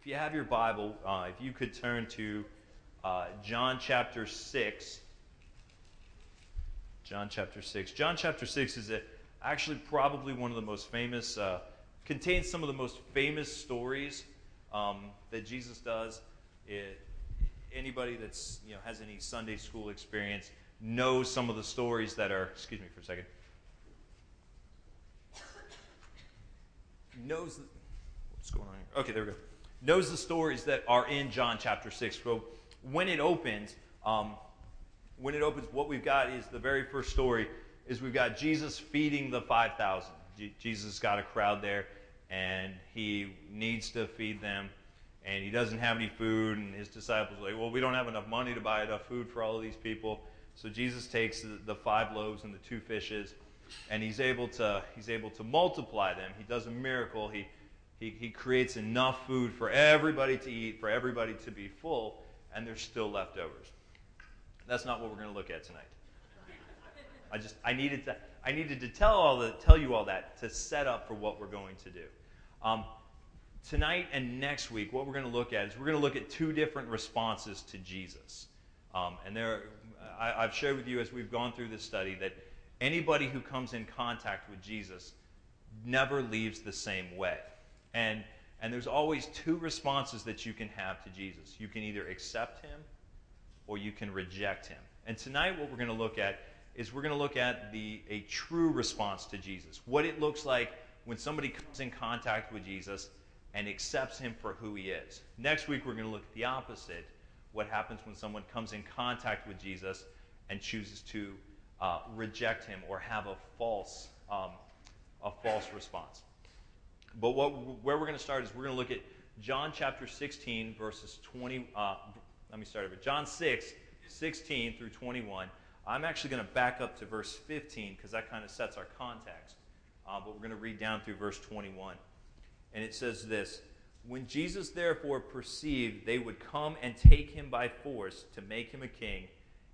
If you have your Bible, if you could turn to John chapter 6. John chapter 6. John chapter 6 is actually probably one of the most famous, contains some of the most famous stories that Jesus does. Anybody that's has any Sunday school experience knows some of the stories that are. Excuse me for a second. What's going on here? Okay, there we go. Knows the stories that are in John chapter 6. So when it opens, what we've got is the very first story is we've got Jesus feeding the 5,000. Jesus got a crowd there, and he needs to feed them, and he doesn't have any food, and his disciples are like, well, we don't have enough money to buy enough food for all of these people. So Jesus takes the 5 loaves and the 2 fishes, and he's able to multiply them. He does a miracle. He creates enough food for everybody to eat, for everybody to be full, and there's still leftovers. That's not what we're going to look at tonight. I needed to tell you all that to set up for what we're going to do. Tonight and next week, what we're going to look at is we're going to look at 2 different responses to Jesus. I've shared with you as we've gone through this study that anybody who comes in contact with Jesus never leaves the same way. And there's always 2 responses that you can have to Jesus. You can either accept him or you can reject him. And tonight what we're going to look at is we're going to look at a true response to Jesus. What it looks like when somebody comes in contact with Jesus and accepts him for who he is. Next week we're going to look at the opposite. What happens when someone comes in contact with Jesus and chooses to reject him or have a false response. But where we're going to start is we're going to look at John chapter 16, verses 20. Let me start over. John 6, 16 through 21. I'm actually going to back up to verse 15 because that kind of sets our context. But we're going to read down through verse 21. And it says this: When Jesus therefore perceived they would come and take him by force to make him a king,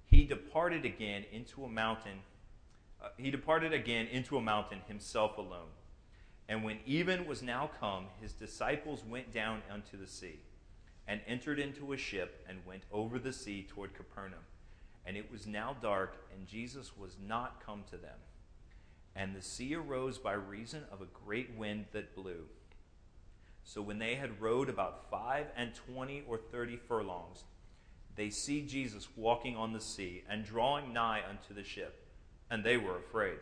he departed again into a mountain. Himself alone. And when even was now come, his disciples went down unto the sea, and entered into a ship, and went over the sea toward Capernaum. And it was now dark, and Jesus was not come to them. And the sea arose by reason of a great wind that blew. So when they had rowed about 25 or 30 furlongs, they see Jesus walking on the sea, and drawing nigh unto the ship, and they were afraid.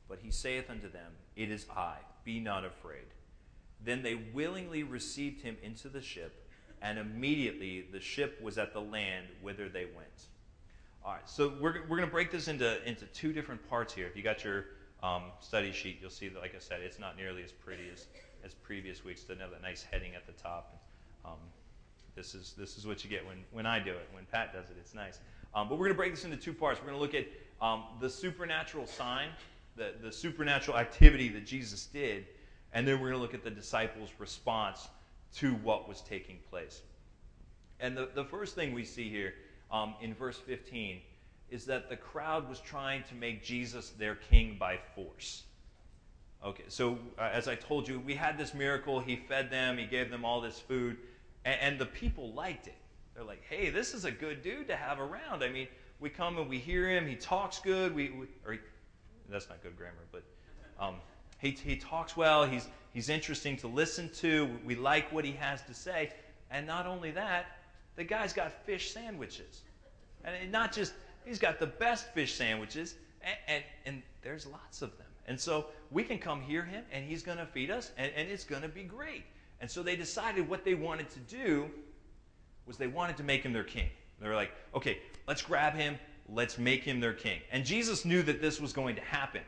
But he saith unto them, It is I, be not afraid. Then they willingly received him into the ship, and immediately the ship was at the land whither they went. All right, so we're going to break this into 2 different parts here. If you got your study sheet, you'll see that, like I said, it's not nearly as pretty as previous weeks. It doesn't have that nice heading at the top. This is what you get when I do it. When Pat does it, it's nice. But we're going to break this into 2 parts. We're going to look at the supernatural sign, the supernatural activity that Jesus did, and then we're going to look at the disciples' response to what was taking place. And the first thing we see here in verse 15 is that the crowd was trying to make Jesus their king by force. Okay, so as I told you, we had this miracle. He fed them. He gave them all this food, and the people liked it. They're like, hey, this is a good dude to have around. I mean, we come and we hear him. He talks good. That's not good grammar, but he talks well. He's interesting to listen to. We like what he has to say. And not only that, the guy's got fish sandwiches. And not just, he's got the best fish sandwiches, and there's lots of them. And so we can come hear him, and he's going to feed us, and it's going to be great. And so they decided what they wanted to do was they wanted to make him their king. They were like, okay, let's grab him, let's make him their king. And Jesus knew that this was going to happen.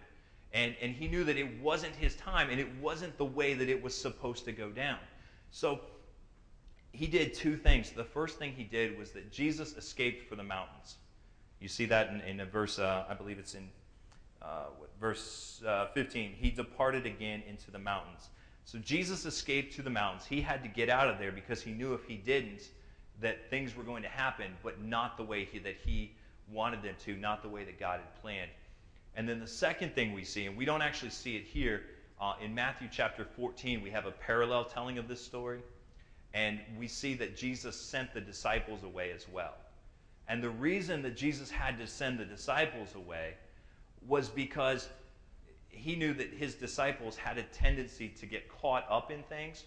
And he knew that it wasn't his time, and it wasn't the way that it was supposed to go down. So he did 2 things. The first thing he did was that Jesus escaped for the mountains. You see that in a verse, I believe it's in verse 15. He departed again into the mountains. So Jesus escaped to the mountains. He had to get out of there because he knew if he didn't, that things were going to happen, but not the way that he wanted them to, not the way that God had planned. And then the second thing we see, and we don't actually see it here, in Matthew chapter 14, we have a parallel telling of this story. And we see that Jesus sent the disciples away as well. And the reason that Jesus had to send the disciples away was because he knew that his disciples had a tendency to get caught up in things.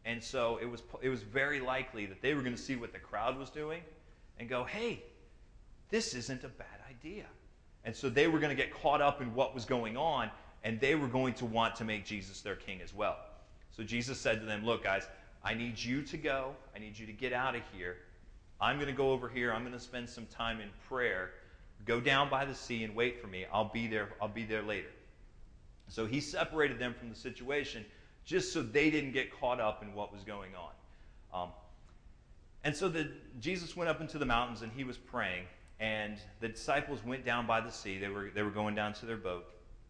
And so it was very likely that they were going to see what the crowd was doing and go, hey, this isn't a bad idea. And so they were going to get caught up in what was going on, and they were going to want to make Jesus their king as well. So Jesus said to them, look, guys, I need you to go. I need you to get out of here. I'm going to go over here. I'm going to spend some time in prayer. Go down by the sea and wait for me. I'll be there later. So he separated them from the situation just so they didn't get caught up in what was going on. And so Jesus went up into the mountains and he was praying. And the disciples went down by the sea. They were going down to their boat.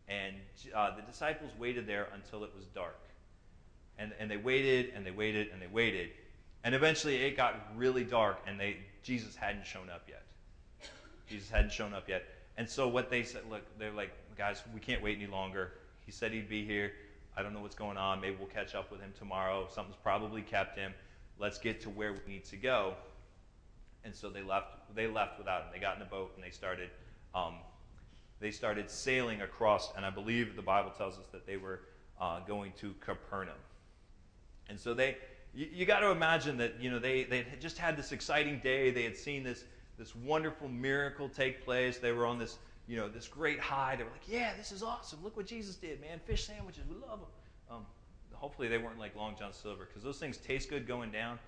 And the disciples waited there until it was dark. And they waited and they waited and they waited. And eventually it got really dark and Jesus hadn't shown up yet. Jesus hadn't shown up yet. And so what they said, look, they're like, guys, we can't wait any longer. He said he'd be here. I don't know what's going on. Maybe we'll catch up with him tomorrow. Something's probably kept him. Let's get to where we need to go. And so they left without him. They got in the boat and they started sailing across. And I believe the Bible tells us that they were going to Capernaum. And so you got to imagine that they had just had this exciting day. They had seen this wonderful miracle take place. They were on this this great high. They were like, yeah, this is awesome. Look what Jesus did, man. Fish sandwiches, we love them. Hopefully they weren't like Long John Silver, because those things taste good going down,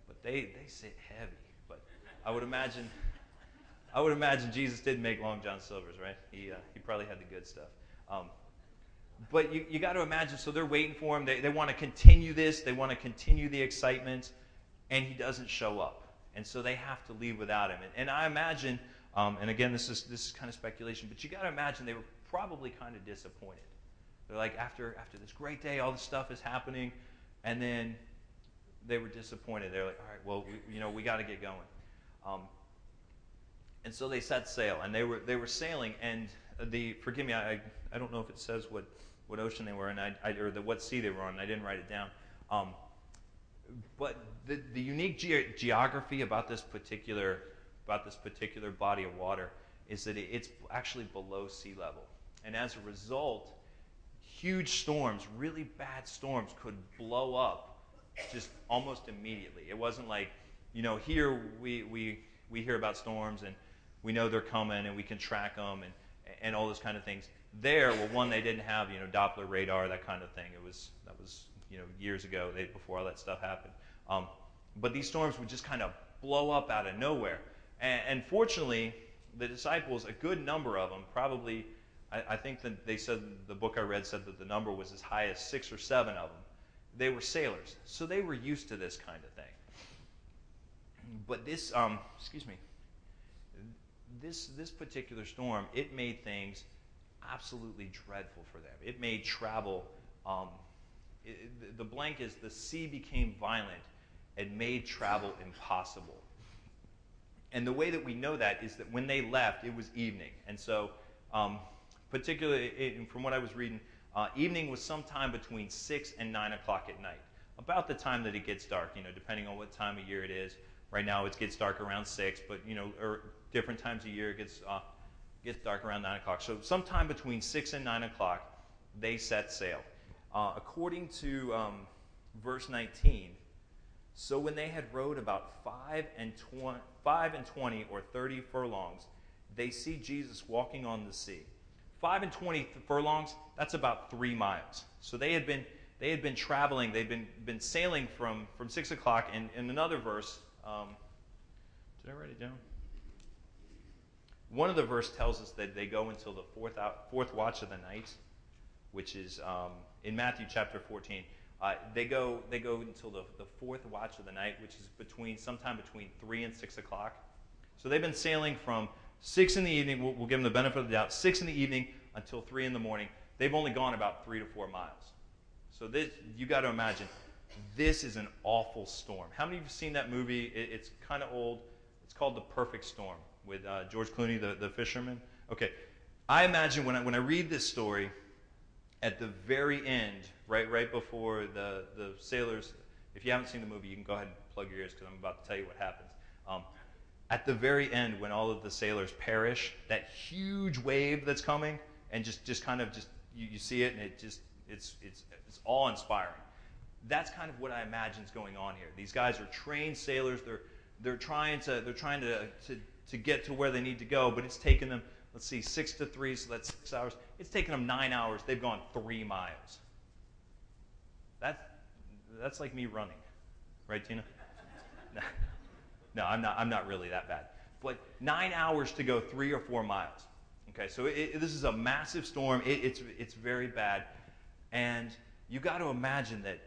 but they sit heavy. But I would imagine Jesus didn't make Long John Silvers, right? He probably had the good stuff. But you got to imagine, so they're waiting for him. They want to continue this. They want to continue the excitement, and he doesn't show up. And so they have to leave without him. And I imagine, and again, this is kind of speculation, but you got to imagine they were probably kind of disappointed. They're like, after this great day, all this stuff is happening, and then they were disappointed. They're like, all right, well, we got to get going. And so they set sail, and they were sailing, and forgive me, I don't know if it says what ocean they were in, or what sea they were on. I didn't write it down. But the unique geography about this particular body of water is that it's actually below sea level, and as a result, huge storms, really bad storms, could blow up just almost immediately. It wasn't like, here we hear about storms and we know they're coming and we can track them and all those kind of things. There, well, one, they didn't have Doppler radar, that kind of thing. That was years ago, before all that stuff happened. But these storms would just kind of blow up out of nowhere. And fortunately, the disciples, a good number of them, probably, I think that they said, the book I read said that the number was as high as 6 or 7 of them. They were sailors, so they were used to this kind of thing. But this particular storm, it made things absolutely dreadful for them. It made travel, the blank is, the sea became violent and made travel impossible. And the way that we know that is that when they left, it was evening. And so, particularly from what I was reading, evening was sometime between 6 and 9 o'clock at night, about the time that it gets dark, depending on what time of year it is. Right now it gets dark around 6, but or different times of year it gets dark around 9 o'clock. So sometime between 6 and 9 o'clock, they set sail. According to verse 19, so when they had rowed about 5 and 20 or 30 furlongs, they see Jesus walking on the sea. 5 and 20 furlongs, that's about 3 miles. So they had been traveling, they'd been sailing from 6 o'clock. And in another verse, did I write it down? One of the verse tells us that they go until the fourth watch of the night, which is in Matthew chapter 14. They go until the fourth watch of the night, which is sometime between 3 and 6 o'clock. So they've been sailing from 6 in the evening. We'll give them the benefit of the doubt. 6 in the evening until 3 in the morning. They've only gone about 3 to 4 miles. So you got to imagine, this is an awful storm. How many of you have seen that movie? It's kind of old. It's called The Perfect Storm with George Clooney, the fisherman. Okay, I imagine when I read this story, at the very end, right before the sailors If you haven't seen the movie, you can go ahead and plug your ears because I'm about to tell you what happens. At the very end, when all of the sailors perish, that huge wave that's coming, and you see it, and it's awe-inspiring. That's kind of what I imagine is going on here. These guys are trained sailors. They're trying to get to where they need to go, but it's taken them, let's see, 6 to 3, so that's 6 hours. It's taken them 9 hours. They've gone 3 miles. That's like me running, right, Tina? No, I'm not really that bad. But 9 hours to go 3 or 4 miles. Okay, so this is a massive storm. It's very bad, and you got to imagine that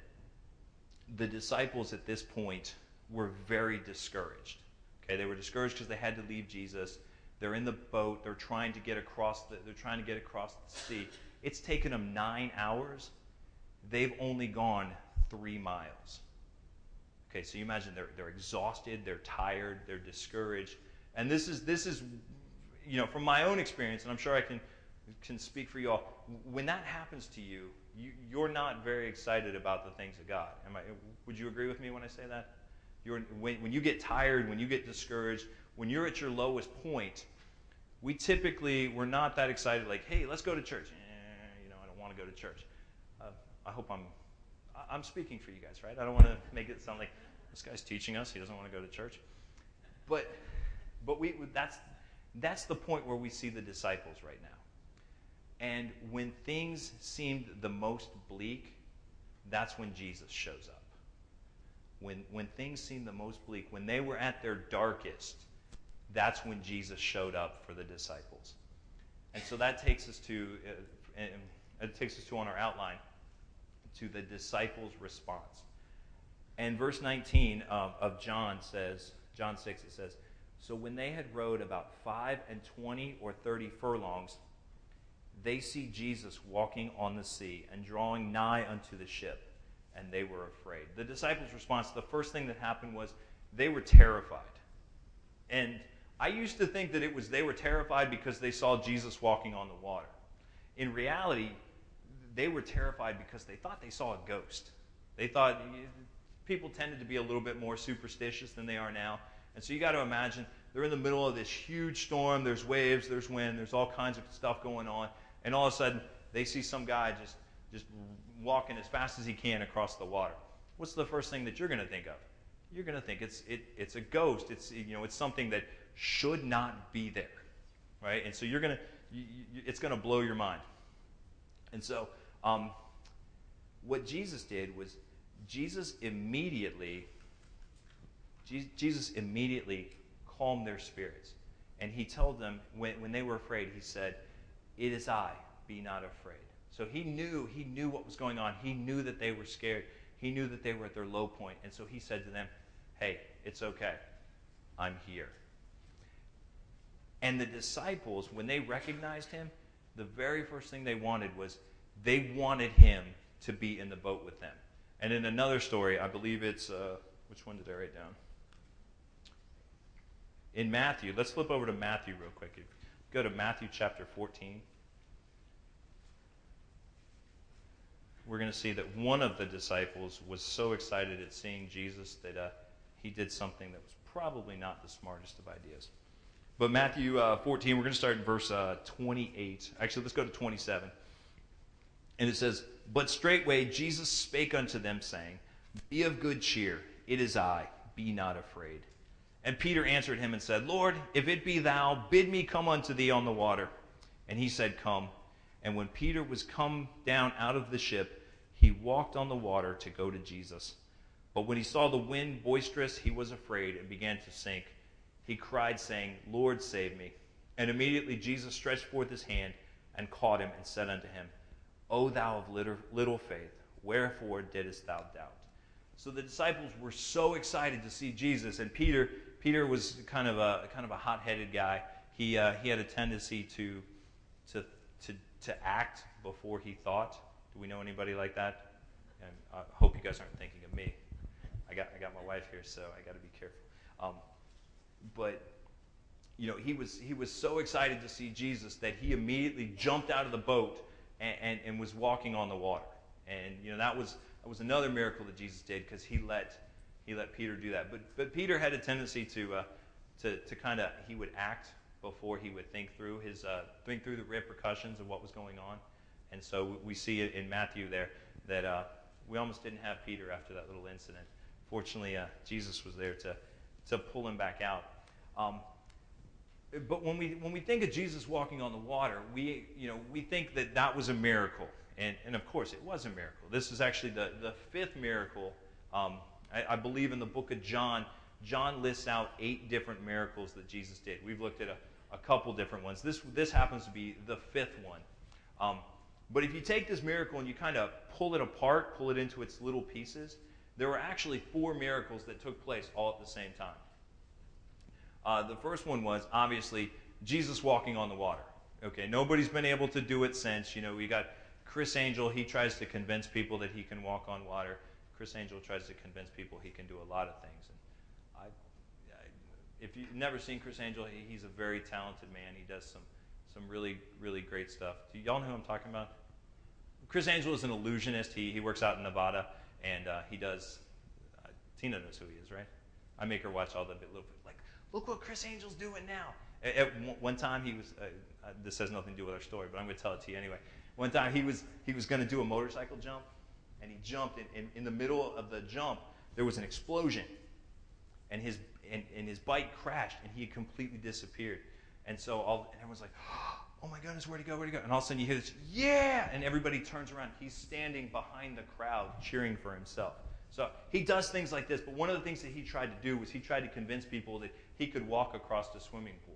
the disciples at this point were very discouraged. Okay, they were discouraged because they had to leave Jesus. They're in the boat. They're trying to get across the sea. It's taken them 9 hours. They've only gone 3 miles. Okay, so you imagine they're exhausted, they're tired, they're discouraged, and this is from my own experience, and I'm sure I can speak for you all. When that happens to you, you're not very excited about the things of God. Would you agree with me when I say that? When you get tired, when you get discouraged, when you're at your lowest point, we're not that excited. Like, hey, let's go to church. I don't want to go to church. I hope I'm speaking for you guys, right? I don't want to make it sound like this guy's teaching us. He doesn't want to go to church. But that's the point where we see the disciples right now. And when things seemed the most bleak, that's when Jesus shows up. When things seemed the most bleak, when they were at their darkest, that's when Jesus showed up for the disciples. And so that takes us to on our outline, to the disciples' response. And verse 19 of John 6, it says, "So when they had rowed about 5 and 20 or 30 furlongs, they see Jesus walking on the sea and drawing nigh unto the ship, and they were afraid." The disciples' response, the first thing that happened was they were terrified. And I used to think that they were terrified because they saw Jesus walking on the water. In reality, they were terrified because they thought they saw a ghost. They thought people tended to be a little bit more superstitious than they are now. And so you got to imagine they're in the middle of this huge storm. There's waves, there's wind, there's all kinds of stuff going on. And all of a sudden, they see some guy just walking as fast as he can across the water. What's the first thing that you're going to think of? You're going to think it's a ghost. It's something that should not be there, right? And so it's going to blow your mind. And so what Jesus did was Jesus immediately calmed their spirits. And he told them, when they were afraid, he said, "It is I, be not afraid." So he knew what was going on. He knew that they were scared. He knew that they were at their low point. And so he said to them, "Hey, it's okay. I'm here." And the disciples, when they recognized him, the very first thing they wanted him to be in the boat with them. And in another story, I believe it's, which one did I write down? In Matthew, let's flip over to Matthew real quick. Go to Matthew chapter 14. We're going to see that one of the disciples was so excited at seeing Jesus that he did something that was probably not the smartest of ideas. But Matthew 14, we're going to start in verse 28. Actually, let's go to 27. And it says, "But straightway Jesus spake unto them, saying, Be of good cheer, it is I, be not afraid. And Peter answered him and said, Lord, if it be thou, bid me come unto thee on the water. And he said, Come. And when Peter was come down out of the ship, he walked on the water to go to Jesus. But when he saw the wind boisterous, he was afraid and began to sink. He cried, saying, Lord, save me. And immediately Jesus stretched forth his hand and caught him and said unto him, O thou of little faith, wherefore didst thou doubt? So the disciples were so excited to see Jesus, and Peter was kind of a hot-headed guy. He had a tendency to act before he thought. Do we know anybody like that? And I hope you guys aren't thinking of me. I got my wife here, so I got to be careful. But he was so excited to see Jesus that he immediately jumped out of the boat and was walking on the water. And that was That was another miracle that Jesus did because he let Peter do that. But Peter had a tendency to kind of, he would act before he would think through the repercussions of what was going on. And so we see it in Matthew there that we almost didn't have Peter after that little incident. Fortunately, Jesus was there to pull him back out. But when we think of Jesus walking on the water, we think that was a miracle, and of course it was a miracle. This is actually the fifth miracle. I believe in the book of John. John lists out 8 different miracles that Jesus did. We've looked at a couple different ones. This happens to be the 5th one. But if you take this miracle and you kind of pull it apart, pull it into its little pieces, there were actually 4 miracles that took place all at the same time. The first one was, obviously, Jesus walking on the water. Okay, nobody's been able to do it since. We got Chris Angel. He tries to convince people that he can walk on water. Chris Angel tries to convince people he can do a lot of things. And if you've never seen Chris Angel, he's a very talented man. He does some really, really great stuff. Do y'all know who I'm talking about? Chris Angel is an illusionist. He works out in Nevada, and he does. Tina knows who he is, right? I make her watch all the little like, look what Chris Angel's doing now. At one time he was. This has nothing to do with our story, but I'm going to tell it to you anyway. One time he was going to do a motorcycle jump, and he jumped. In the middle of the jump, there was an explosion, and his bike crashed, and he had completely disappeared. And so everyone's like, oh my goodness, where'd he go? And all of a sudden you hear this, yeah! And everybody turns around. He's standing behind the crowd cheering for himself. So he does things like this, but one of the things that he tried to do was he tried to convince people that he could walk across the swimming pool.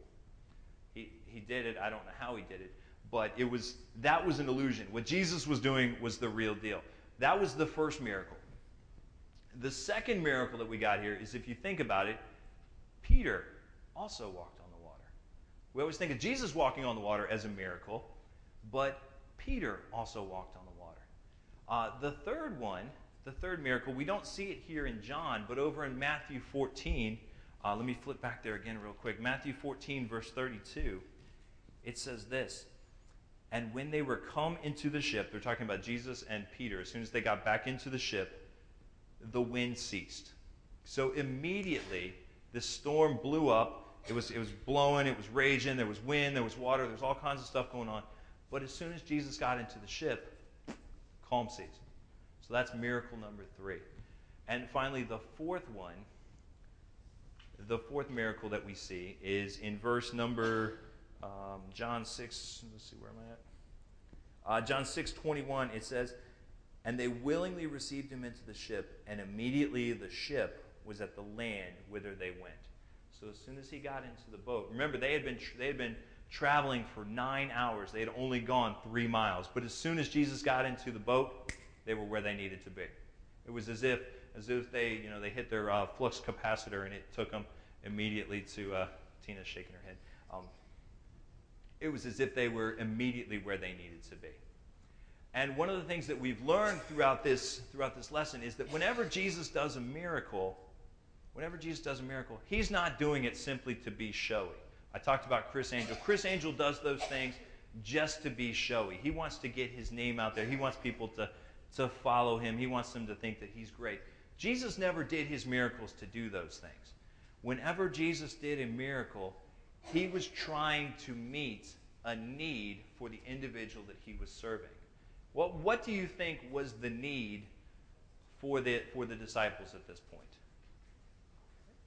He did it. I don't know how he did it, but that was an illusion. What Jesus was doing was the real deal. That was the first miracle. The second miracle that we got here is, if you think about it, Peter also walked on the water. We always think of Jesus walking on the water as a miracle, but Peter also walked on the water. The third miracle, we don't see it here in John, but over in Matthew 14, let me flip back there again real quick. Matthew 14, verse 32, it says this, and when they were come into the ship, they're talking about Jesus and Peter, as soon as they got back into the ship, the wind ceased. So immediately, the storm blew up. It was blowing, it was raging, there was wind, there was water, there was all kinds of stuff going on. But as soon as Jesus got into the ship, calm seas. So that's miracle number 3. And finally, the fourth miracle that we see is in verse number John 6, let's see, where am I at? John 6:21, it says, and they willingly received him into the ship, and immediately the ship was at the land whither they went. So as soon as he got into the boat, remember they had been traveling for 9 hours. They had only gone 3 miles. But as soon as Jesus got into the boat, they were where they needed to be. It was as if they hit their flux capacitor, and it took them immediately to. Tina's shaking her head. It was as if they were immediately where they needed to be. And one of the things that we've learned throughout this lesson is that whenever Jesus does a miracle, he's not doing it simply to be showy. I talked about Chris Angel. Chris Angel does those things just to be showy. He wants to get his name out there. He wants people to follow him. He wants them to think that he's great. Jesus never did his miracles to do those things. Whenever Jesus did a miracle, he was trying to meet a need for the individual that he was serving. What do you think was the need for the disciples at this point?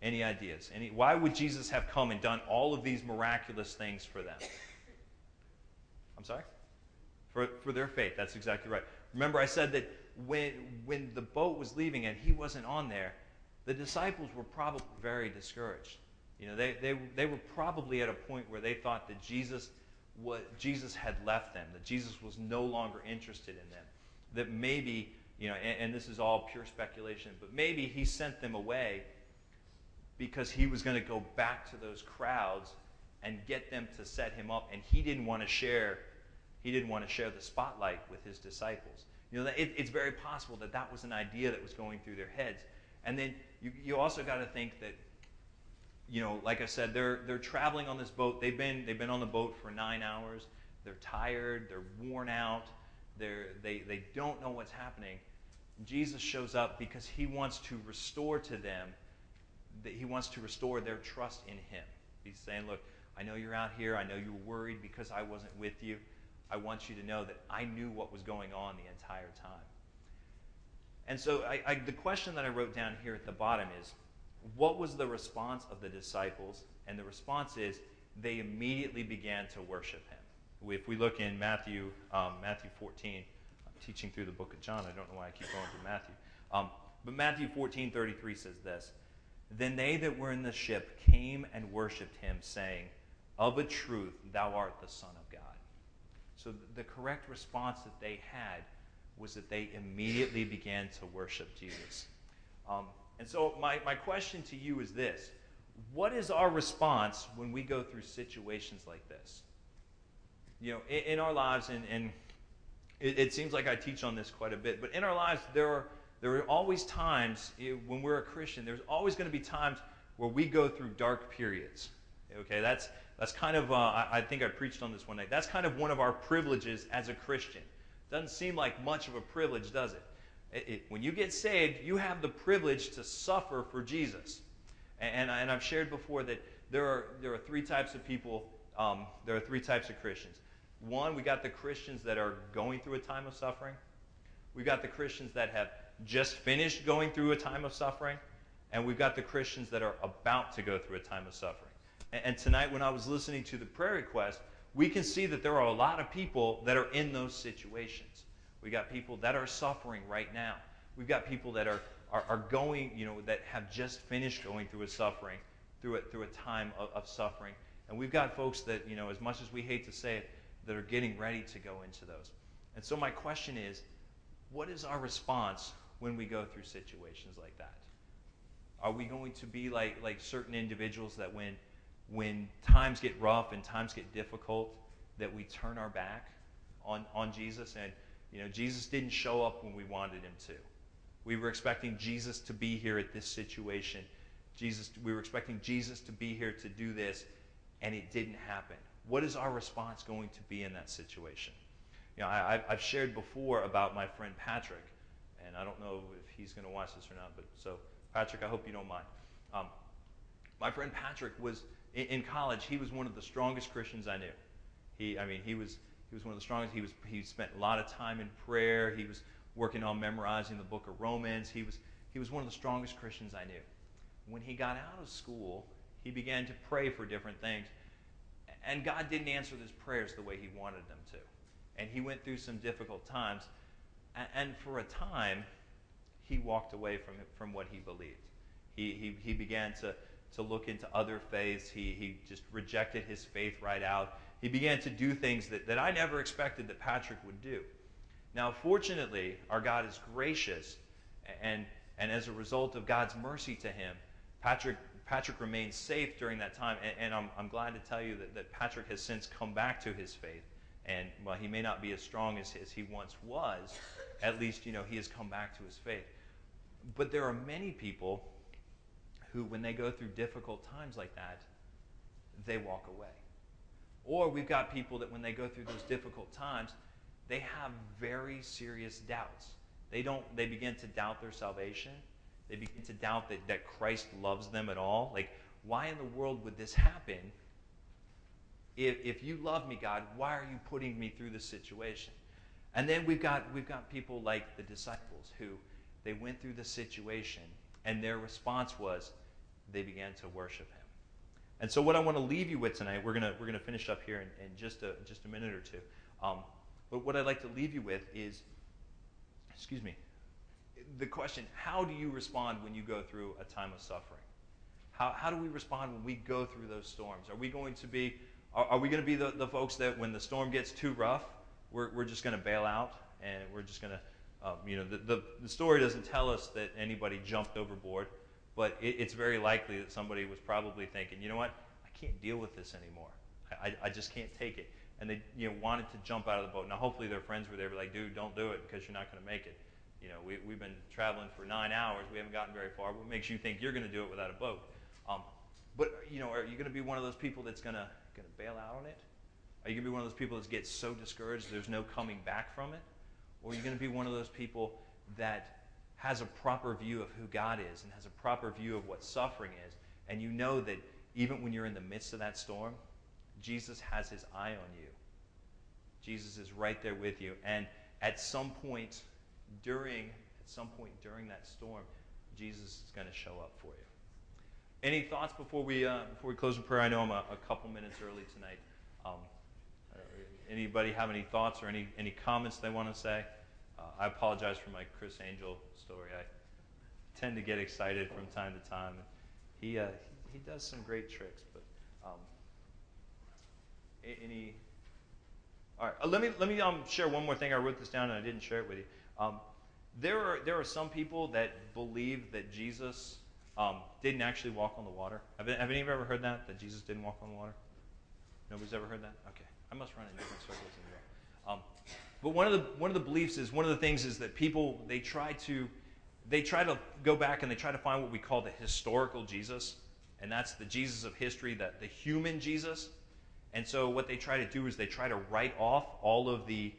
Any ideas? Why would Jesus have come and done all of these miraculous things for them? I'm sorry? For their faith. That's exactly right. Remember, I said that when the boat was leaving and he wasn't on there, the disciples were probably very discouraged. They were probably at a point where they thought that Jesus had left them, that Jesus was no longer interested in them, that maybe, and this is all pure speculation, but maybe he sent them away because he was going to go back to those crowds and get them to set him up, and he didn't want to share the spotlight with his disciples. It's very possible that was an idea that was going through their heads. And then you also got to think that, like I said, they're traveling on this boat. They've been on the boat for 9 hours. They're tired. They're worn out. They don't know what's happening. Jesus shows up because he wants to restore to them, that he wants to restore their trust in him. He's saying, look, I know you're out here. I know you were worried because I wasn't with you. I want you to know that I knew what was going on the entire time. And so the question that I wrote down here at the bottom is, what was the response of the disciples? And the response is, they immediately began to worship him. If we look in Matthew 14, I'm teaching through the book of John. I don't know why I keep going to Matthew. But Matthew 14:33 says this, "Then they that were in the ship came and worshipped him, saying, Of a truth, thou art the Son of God." So the correct response that they had was that they immediately began to worship Jesus. And so my question to you is this. What is our response when we go through situations like this? You know, in our lives, and it seems like I teach on this quite a bit, but in our lives there are always times, when we're a Christian, there's always going to be times where we go through dark periods. Okay, that's kind of, I think I preached on this one night, that's kind of one of our privileges as a Christian. Doesn't seem like much of a privilege, does it? When you get saved, you have the privilege to suffer for Jesus. And I've shared before that there are three types of people, there are three types of Christians. One, we got the Christians that are going through a time of suffering. We've got the Christians that have just finished going through a time of suffering. And we've got the Christians that are about to go through a time of suffering. And tonight when I was listening to the prayer request, we can see that there are a lot of people that are in those situations. We got people that are suffering right now. We've got people that are going, that have just finished going through a time of suffering. And we've got folks that, as much as we hate to say it, that are getting ready to go into those. And so my question is, what is our response when we go through situations like that? Are we going to be like certain individuals that when times get rough and times get difficult, that we turn our back on Jesus? And Jesus didn't show up when we wanted him to. We were expecting Jesus to be here at this situation. We were expecting Jesus to be here to do this, and it didn't happen. What is our response going to be in that situation? I've shared before about my friend Patrick, and I don't know if he's going to watch this or not, but so Patrick, I hope you don't mind. My friend Patrick was in college. He was one of the strongest Christians I knew. He was one of the strongest. He spent a lot of time in prayer. He was working on memorizing the book of Romans. He was one of the strongest Christians I knew. When he got out of school, he began to pray for different things, and God didn't answer his prayers the way he wanted them to. And he went through some difficult times, and for a time, he walked away from what he believed. He began to look into other faiths. He just rejected his faith right out. He began to do things that I never expected that Patrick would do. Now, fortunately, our God is gracious, and as a result of God's mercy to him, Patrick remained safe during that time, and I'm glad to tell you that Patrick has since come back to his faith. And while he may not be as strong as he once was, at least, he has come back to his faith. But there are many people who, when they go through difficult times like that, they walk away. Or we've got people that when they go through those difficult times, they have very serious doubts. They begin to doubt their salvation. They begin to doubt that Christ loves them at all. Like, why in the world would this happen? If you love me, God, why are you putting me through this situation? And then we've got people like the disciples who they went through the situation, and their response was they began to worship him. And so what I want to leave you with tonight, we're gonna finish up here in just a minute or two. But what I'd like to leave you with is, the question: how do you respond when you go through a time of suffering? How do we respond when we go through those storms? Are we going to be the folks that when the storm gets too rough, we're just going to bail out, and we're just going to, the story doesn't tell us that anybody jumped overboard, but it's very likely that somebody was probably thinking, you know what, I can't deal with this anymore. I just can't take it. And they wanted to jump out of the boat. Now hopefully their friends were there, like, dude, don't do it because you're not going to make it. We've been traveling for 9 hours. We haven't gotten very far. What makes you think you're going to do it without a boat? But are you going to be one of those people that's going to bail out on it? Are you going to be one of those people that gets so discouraged there's no coming back from it? Or are you going to be one of those people that has a proper view of who God is and has a proper view of what suffering is, and you know that even when you're in the midst of that storm, Jesus has his eye on you. Jesus is right there with you. And at some point during that storm, Jesus is going to show up for you. Any thoughts before we close in prayer? I know I'm a couple minutes early tonight. Anybody have any thoughts or any comments they want to say? I apologize for my Chris Angel story. I tend to get excited from time to time. He does some great tricks, but any. All right, let me share one more thing. I wrote this down and I didn't share it with you. There are some people that believe that Jesus didn't actually walk on the water. Have any of you ever heard that Jesus didn't walk on the water? Nobody's ever heard that? Okay, I must run in different circles in here. But one of the beliefs is, one of the things is that people, they try to go back and they try to find what we call the historical Jesus, and that's the Jesus of history, the human Jesus. And so what they try to do is they try to write off all of the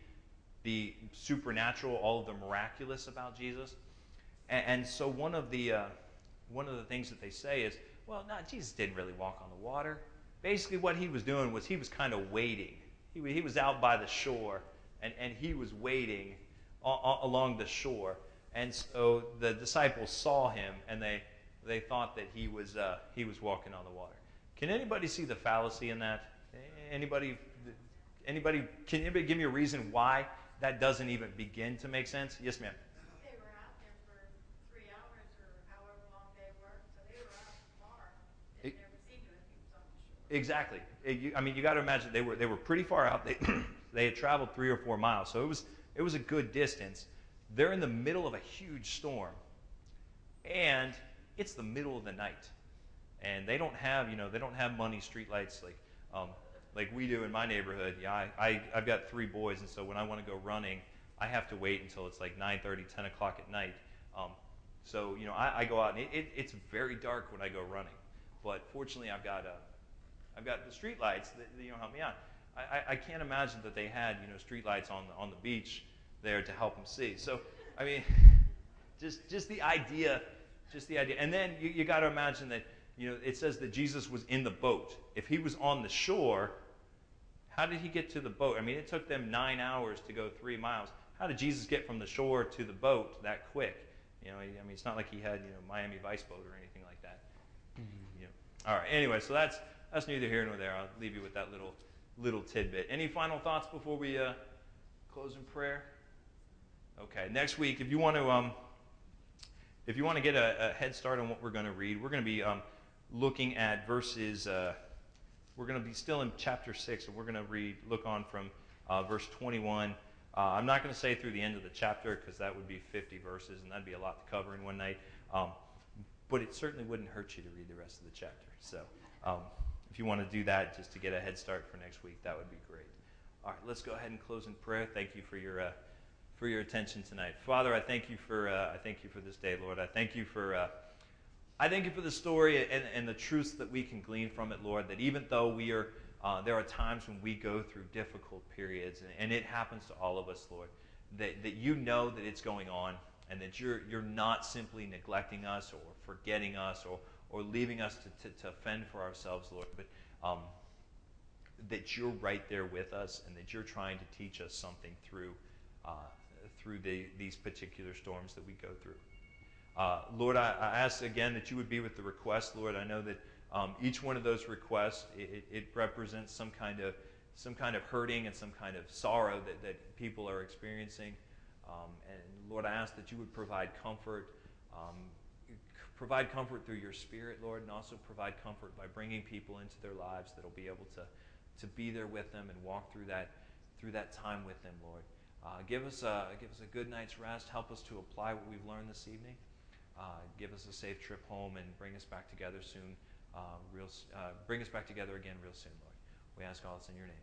supernatural, all of the miraculous about Jesus. And so one of the things that they say is, well, no, Jesus didn't really walk on the water. Basically what he was doing was he was kind of waiting. He was out by the shore, and he was waiting along the shore. And so the disciples saw him, and they thought that he was walking on the water. Can anybody see the fallacy in that? Anybody? Can anybody give me a reason why that doesn't even begin to make sense? Yes, ma'am. They were out there for 3 hours or however long they were, so they were out far. They never seen him if he was on the shore. Exactly. You got to imagine they were pretty far out. They had traveled 3 or 4 miles, so it was a good distance. They're in the middle of a huge storm, and it's the middle of the night, and they don't have money streetlights like we do in my neighborhood. Yeah, I've got 3 boys, and so when I want to go running, I have to wait until it's like 9:30, 10 o'clock at night. So I go out, and it's very dark when I go running. But fortunately, I've got the street lights that help me out. I can't imagine that they had street lights on the beach there to help them see. So I mean, just the idea, and then you got to imagine that it says that Jesus was in the boat. If he was on the shore, how did he get to the boat? I mean, it took them 9 hours to go 3 miles. How did Jesus get from the shore to the boat that quick? It's not like he had Miami Vice boat or anything like that. All right. Anyway, so that's neither here nor there. I'll leave you with that little tidbit. Any final thoughts before we close in prayer? Okay. Next week, if you want to get a head start on what we're going to read, we're going to be looking at verses. We're going to be still in chapter 6, and we're going to look on from verse 21. I'm not going to say through the end of the chapter because that would be 50 verses, and that'd be a lot to cover in one night. But it certainly wouldn't hurt you to read the rest of the chapter. So if you want to do that just to get a head start for next week, that would be great. All right, let's go ahead and close in prayer. Thank you for your attention tonight. Father, I thank you for this day, Lord. I thank you for the story and the truths that we can glean from it, Lord, that even though there are times when we go through difficult periods, and it happens to all of us, Lord, that you know that it's going on, and that you're not simply neglecting us or forgetting us or leaving us to fend for ourselves, Lord, but that you're right there with us, and that you're trying to teach us something through these particular storms that we go through. Lord, I ask again that you would be with the requests, Lord. I know that each one of those requests, it represents some kind of hurting and some kind of sorrow that people are experiencing. And Lord, I ask that you would provide comfort through your Spirit, Lord, and also provide comfort by bringing people into their lives that will be able to be there with them and walk through that time with them, Lord. Give us a good night's rest. Help us to apply what we've learned this evening. Give us a safe trip home and bring us back together soon. Bring us back together again real soon, Lord. We ask all this in your name.